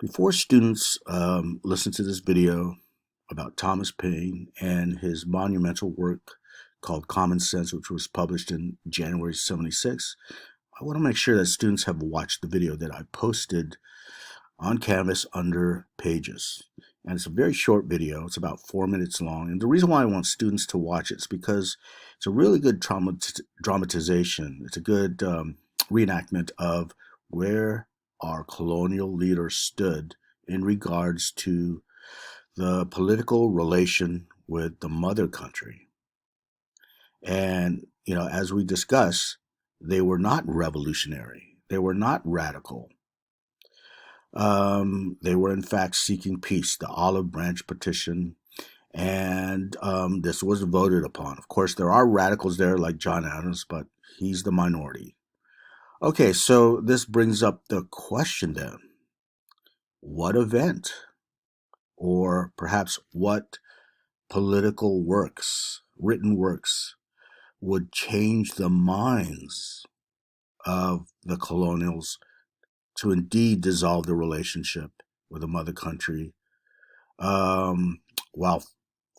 Before students listen to this video about Thomas Paine and his monumental work called Common Sense, which was published in January 76, I want to make sure that students have watched the video that I posted on Canvas under Pages. And it's a very short video. It's about 4 minutes long. And the reason why I want students to watch it is because it's a really good dramatization. It's a good reenactment of where our colonial leaders stood in regards to the political relation with the mother country. And, as we discuss, they were not revolutionary. They were not radical. They were, in fact, seeking peace, the Olive Branch Petition, and this was voted upon. Of course, there are radicals there like John Adams, but he's the minority. Okay, so this brings up the question then, what event, or perhaps what political works, written works, would change the minds of the colonials to indeed dissolve the relationship with the mother country while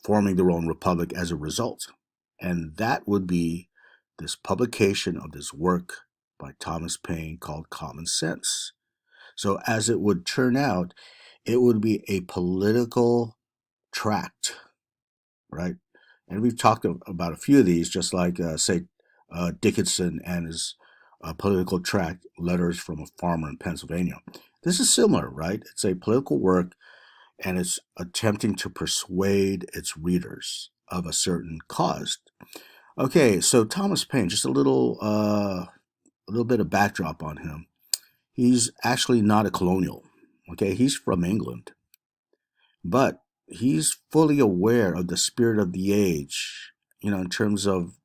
forming their own republic as a result? And that would be this publication of this work by Thomas Paine called Common Sense. So as it would turn out, it would be a political tract, right? And we've talked about a few of these, just like, say, Dickinson and his political tract, Letters from a Farmer in Pennsylvania. This is similar, right? It's a political work, and it's attempting to persuade its readers of a certain cause. Okay, so Thomas Paine, just a little bit of backdrop on him. He's actually not a colonial. Okay, he's from England, but he's fully aware of the spirit of the age, in terms of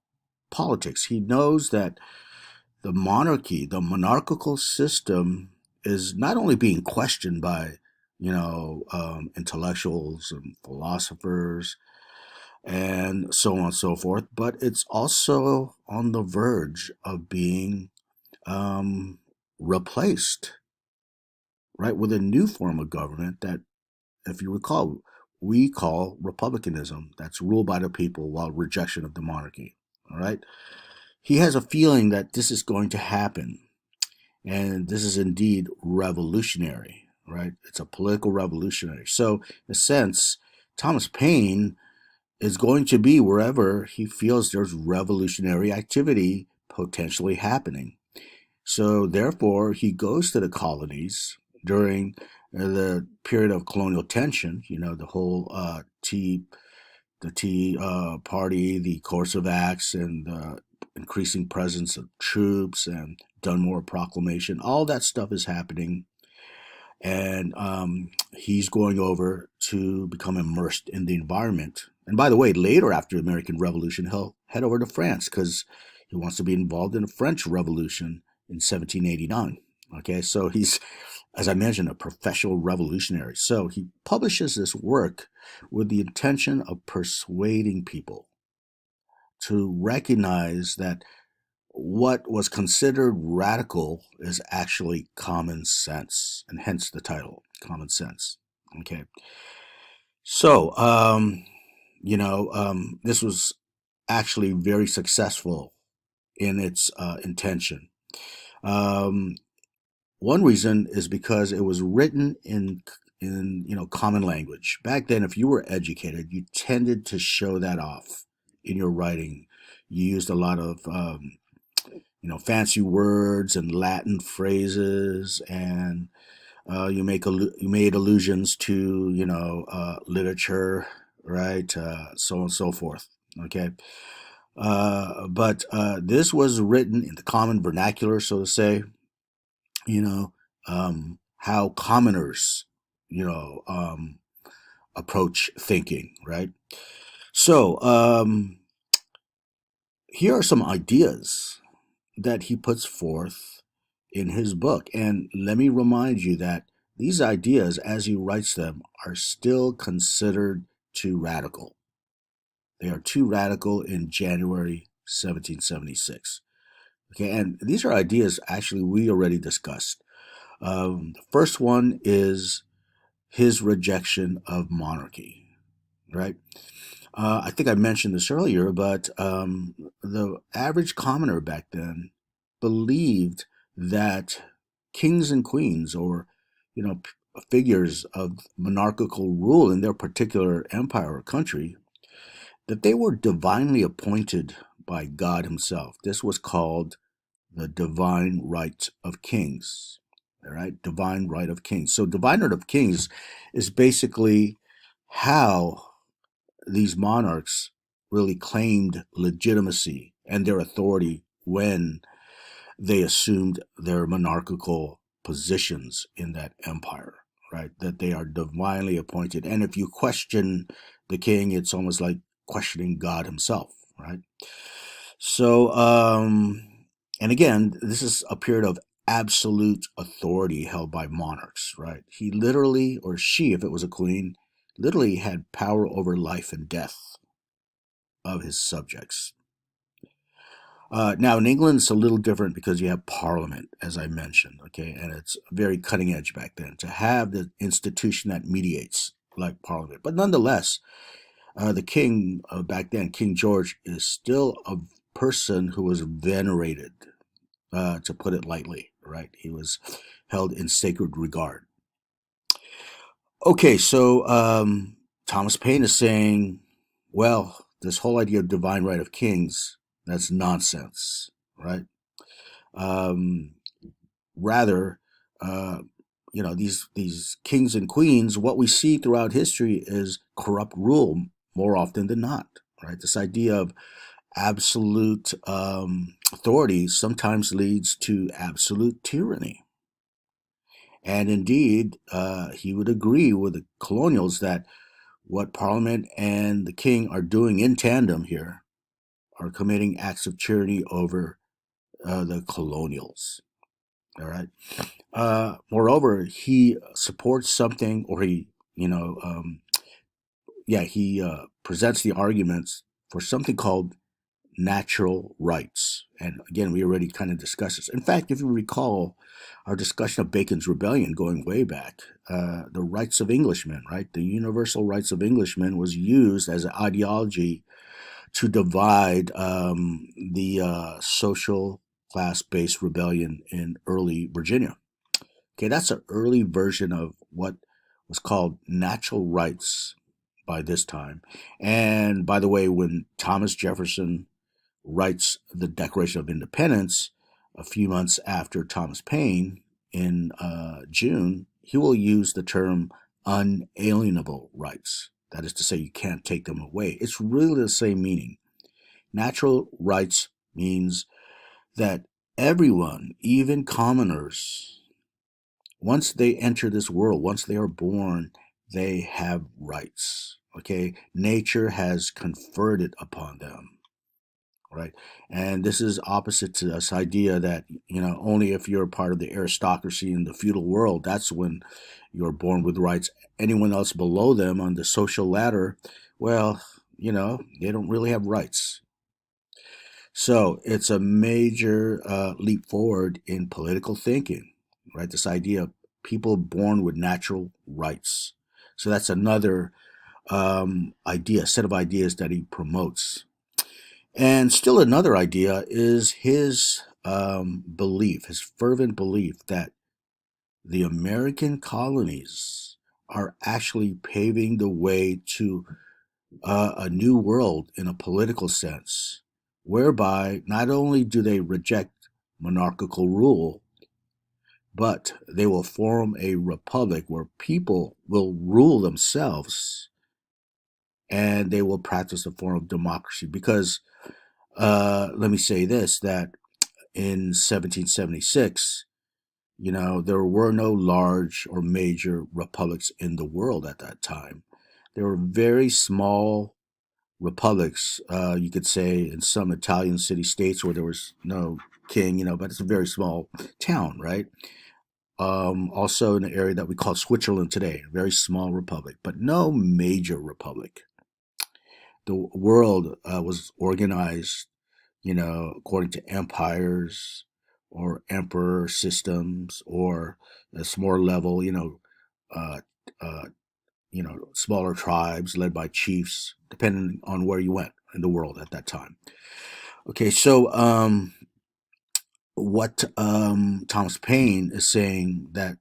politics. He knows that the monarchy, the monarchical system, is not only being questioned by, intellectuals and philosophers and so on and so forth, but it's also on the verge of being replaced, right, with a new form of government that, if you recall, we call republicanism, that's ruled by the people while rejection of the monarchy. All right. He has a feeling that this is going to happen, and this is indeed revolutionary, right? It's a political revolutionary. So, in a sense, Thomas Paine is going to be wherever he feels there's revolutionary activity potentially happening. So, therefore, he goes to the colonies during the period of colonial tension, the whole Tea Party, the coercive acts, and the increasing presence of troops and Dunmore Proclamation. All that stuff is happening, and he's going over to become immersed in the environment. And by the way, later after the American Revolution, he'll head over to France because he wants to be involved in the French Revolution in 1789. Okay, so he's, as I mentioned, a professional revolutionary. So he publishes this work with the intention of persuading people to recognize that what was considered radical is actually common sense, and hence the title, Common Sense. Okay. So, this was actually very successful in its intention. Um, One reason is because it was written in common language. Back then, if you were educated, you tended to show that off in your writing. You used a lot of fancy words and Latin phrases, and you made allusions to literature, right? So on and so forth. Okay, but this was written in the common vernacular, so to say. you know, how commoners, you know, um, approach thinking, right? So here are some ideas that he puts forth in his book. And let me remind you that these ideas, as he writes them, are still considered too radical. They are too radical in January 1776. Okay, and these are ideas actually we already discussed. The first one is his rejection of monarchy, right? I think I mentioned this earlier, but the average commoner back then believed that kings and queens, or figures of monarchical rule in their particular empire or country, that they were divinely appointed by God Himself. This was called the divine right of kings. All right, divine right of kings. So, divine right of kings is basically how these monarchs really claimed legitimacy and their authority when they assumed their monarchical positions in that empire, right? That they are divinely appointed. And if you question the king, it's almost like questioning God Himself, right? So, and again, this is a period of absolute authority held by monarchs, right? He literally, or she, if it was a queen, literally had power over life and death of his subjects. Now, in England, it's a little different because you have Parliament, as I mentioned, okay, and it's very cutting edge back then to have the institution that mediates like Parliament. But nonetheless, the king back then, King George, is still a person who was venerated, to put it lightly, right? He was held in sacred regard. Okay, so Thomas Paine is saying, well, this whole idea of divine right of kings, that's nonsense, right? Um, Rather, uh, these kings and queens, what we see throughout history is corrupt rule more often than not, right? This idea of absolute authority sometimes leads to absolute tyranny. And indeed, he would agree with the colonials that what Parliament and the king are doing in tandem here are committing acts of tyranny over the colonials. All right. Moreover, he supports something, or he presents the arguments for something called natural rights. And again, we already kind of discussed this. In fact, if you recall our discussion of Bacon's Rebellion going way back, the rights of Englishmen, right? The universal rights of Englishmen was used as an ideology to divide the social class-based rebellion in early Virginia. Okay, that's an early version of what was called natural rights by this time. And by the way, when Thomas Jefferson writes the Declaration of Independence a few months after Thomas Paine in June, he will use the term unalienable rights. That is to say, you can't take them away. It's really the same meaning. Natural rights means that everyone, even commoners, once they enter this world, once they are born, they have rights. Okay, nature has conferred it upon them, right? And this is opposite to this idea that only if you're part of the aristocracy in the feudal world, that's when you're born with rights. Anyone else below them on the social ladder, well, they don't really have rights. So it's a major leap forward in political thinking, right? This idea of people born with natural rights. So that's another set of ideas that he promotes. And still another idea is his belief, his fervent belief that the American colonies are actually paving the way to a new world in a political sense, whereby not only do they reject monarchical rule, but they will form a republic where people will rule themselves and they will practice a form of democracy. Because let me say this, that in 1776, there were no large or major republics in the world at that time. There were very small republics, you could say, in some Italian city states where there was no king, but it's a very small town, right? Also in an area that we call Switzerland today, a very small republic, but no major republic. The world was organized, according to empires or emperor systems, or a smaller level, uh, smaller tribes led by chiefs, depending on where you went in the world at that time. Okay, so what Thomas Paine is saying that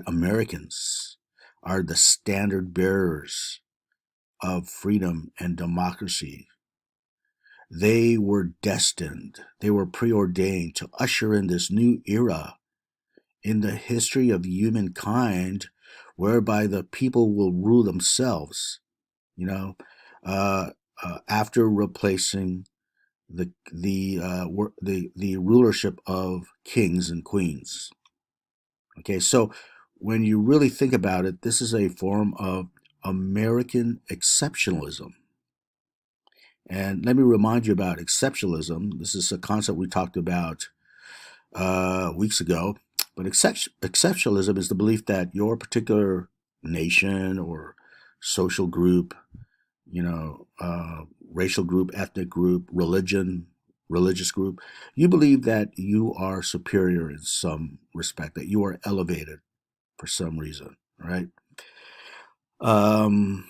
Americans are the standard bearers of freedom and democracy. They were destined, they were preordained to usher in this new era in the history of humankind whereby the people will rule themselves, you know, uh, after replacing the rulership of kings and queens. Okay, so when you really think about it, this is a form of American exceptionalism. And let me remind you about exceptionalism. This is a concept we talked about weeks ago. But exceptionalism is the belief that your particular nation or social group, racial group, ethnic group, religious group, you believe that you are superior in some respect, that you are elevated for some reason, right? Um,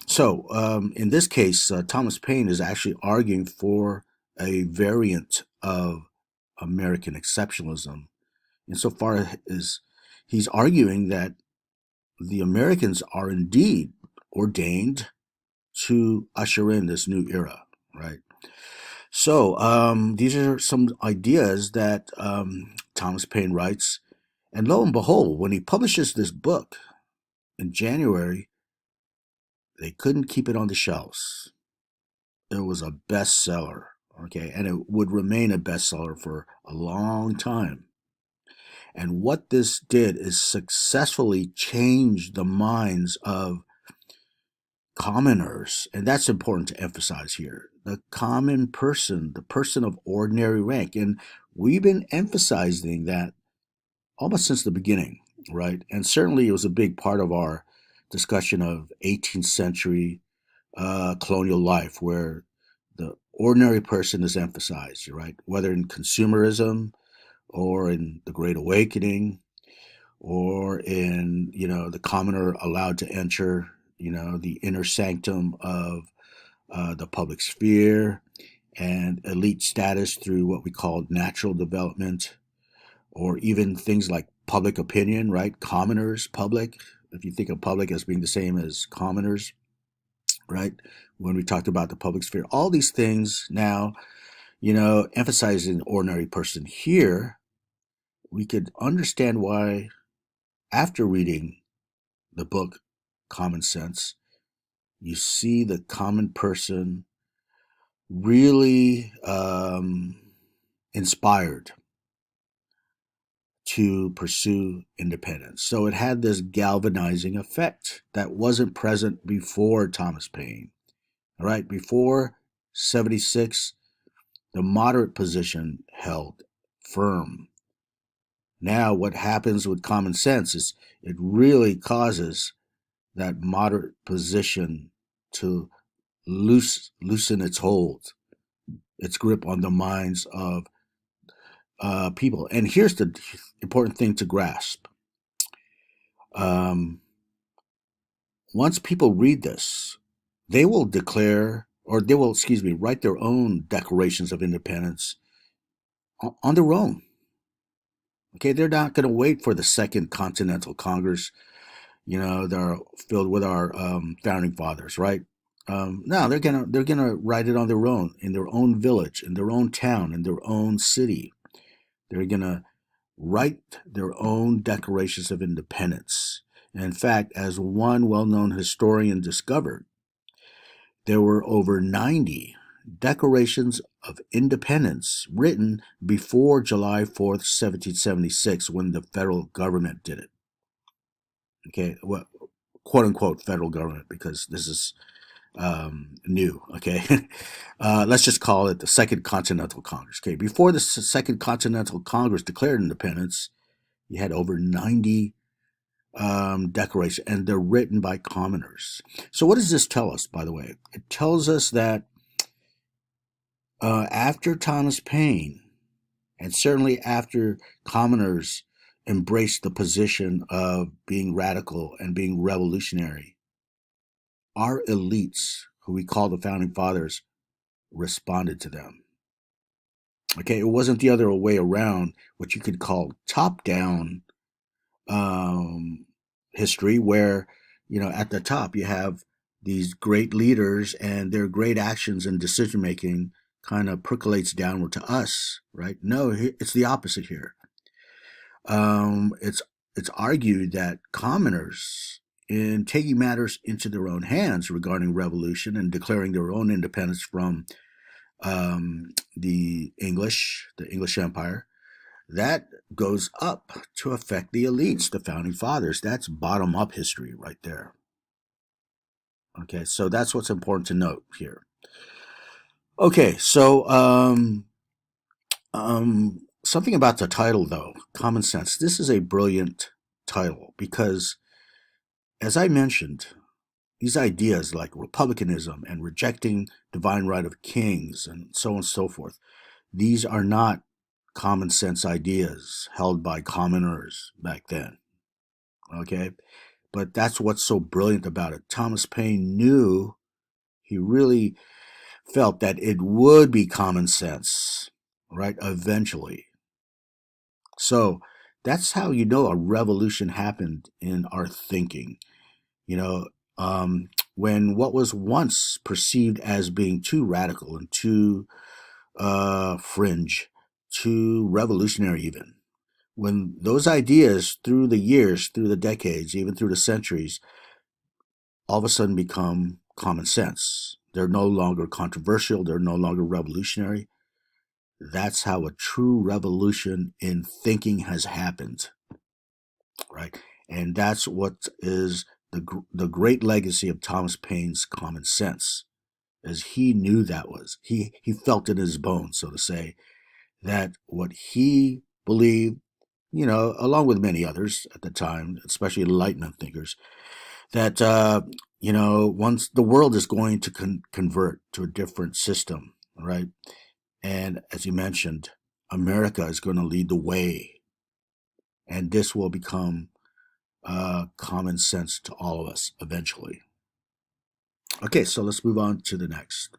so, in this case, Thomas Paine is actually arguing for a variant of American exceptionalism, insofar as he's arguing that the Americans are indeed ordained to usher in this new era, right? So, these are some ideas that Thomas Paine writes, and lo and behold, when he publishes this book in January, they couldn't keep it on the shelves. It was a bestseller, okay, and it would remain a bestseller for a long time. And what this did is successfully change the minds of commoners, and that's important to emphasize here. The common person, the person of ordinary rank. And we've been emphasizing that almost since the beginning, right? And certainly it was a big part of our discussion of 18th century colonial life, where the ordinary person is emphasized, right? Whether in consumerism or in the Great Awakening or in, the commoner allowed to enter, the inner sanctum of the public sphere and elite status through what we call natural development, or even things like public opinion, right? Commoners, public. If you think of public as being the same as commoners, right? When we talked about the public sphere, all these things now, emphasizing the ordinary person here, we could understand why, after reading the book Common Sense, you see the common person really inspired to pursue independence. So it had this galvanizing effect that wasn't present before Thomas Paine. All right, before 76, the moderate position held firm. Now, what happens with Common Sense is it really causes that moderate position to loosen its hold, its grip on the minds of people. And here's the important thing to grasp. Um, Once people read this, they will declare, or they will, write their own declarations of independence on their own. Okay, they're not going to wait for the Second Continental Congress, that are filled with our founding fathers, right? No, they're gonna write it on their own, in their own village, in their own town, in their own city. They're gonna write their own declarations of independence. And in fact, as one well-known historian discovered, there were over 90 declarations of independence written before July 4th, 1776, when the federal government did it. Okay, well, quote unquote federal government, because this is new. Okay, let's just call it the Second Continental Congress. Okay, before the Second Continental Congress declared independence, you had over 90 declarations, and they're written by commoners. So, what does this tell us, by the way? It tells us that after Thomas Paine, and certainly after commoners embraced the position of being radical and being revolutionary, our elites, who we call the founding fathers, responded to them. Okay, it wasn't the other way around, what you could call top down um, history, where, at the top you have these great leaders and their great actions and decision making kind of percolates downward to us, right? No, it's the opposite here. It's argued that commoners, in taking matters into their own hands regarding revolution and declaring their own independence from the English Empire, that goes up to affect the elites, the founding fathers. That's bottom up history right there. Okay, so that's what's important to note here. Okay, so something about the title, though, Common Sense. This is a brilliant title because, as I mentioned, these ideas like republicanism and rejecting divine right of kings and so on and so forth, these are not common sense ideas held by commoners back then. Okay? But that's what's so brilliant about it. Thomas Paine knew, he really felt that it would be common sense, right? Eventually. So that's how you know a revolution happened in our thinking. You know, when what was once perceived as being too radical and too fringe, too revolutionary, even, when those ideas through the years, through the decades, even through the centuries, all of a sudden become common sense. They're no longer controversial, they're no longer revolutionary. That's how a true revolution in thinking has happened, right? And that's what is the great legacy of Thomas Paine's common sense, as he knew that was, he felt in his bones, so to say, that what he believed, along with many others at the time, especially Enlightenment thinkers, that once the world is going to convert to a different system, right? And as you mentioned, America is going to lead the way, and this will become common sense to all of us eventually. Okay, so let's move on to the next.